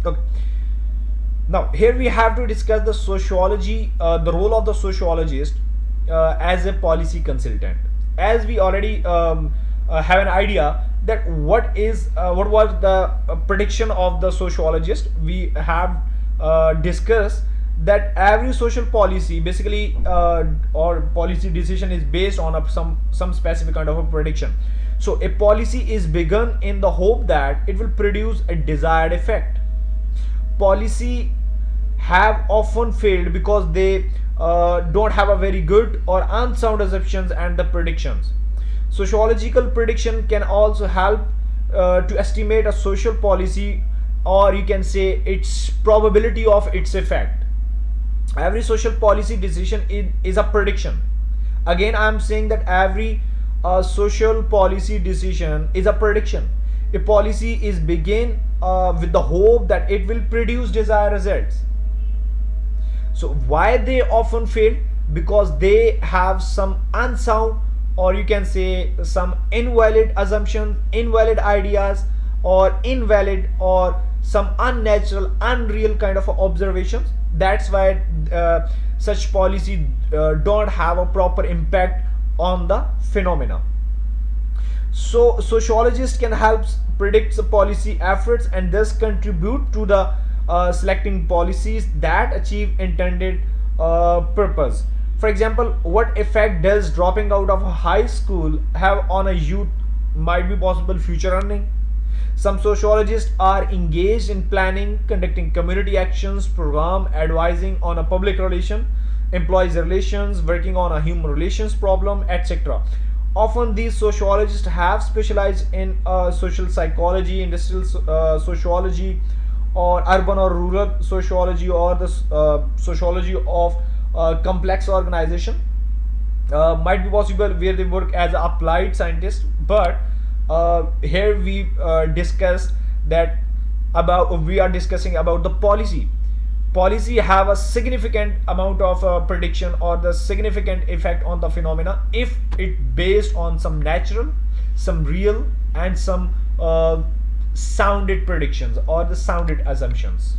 Okay. Now here we have to discuss the sociology, the role of the sociologist as a policy consultant. As we already have an idea that what was the prediction of the sociologist, we have discussed that every social policy basically or policy decision is based on some specific kind of a prediction. So a policy is begun in the hope that it will produce a desired effect. Policy have often failed because they don't have a very good or unsound assumptions and the predictions. Sociological prediction can also help to estimate a social policy, or you can say its probability of its effect. Every social policy decision is a prediction. Again, I am saying that every social policy decision is a prediction. A policy is begin with the hope that it will produce desired results. So why they often fail? Because they have some unsound, or you can say some invalid assumptions, invalid ideas, or invalid or some unnatural, unreal kind of observations. That's why such policy don't have a proper impact on the phenomena. So sociologists can help predict the policy efforts and thus contribute to the selecting policies that achieve intended purpose. For example, what effect does dropping out of a high school have on a youth might be possible future earning? Some sociologists are engaged in planning, conducting community actions, program, advising on a public relation, employees relations, working on a human relations problem, etc. Often these sociologists have specialized in social psychology, industrial sociology, or urban or rural sociology, or the sociology of complex organization. Might be possible where they work as an applied scientist, but here discussed that we are discussing about the policy have a significant amount of prediction or the significant effect on the phenomena if it based on some natural, some real, and some sounded predictions or the sounded assumptions.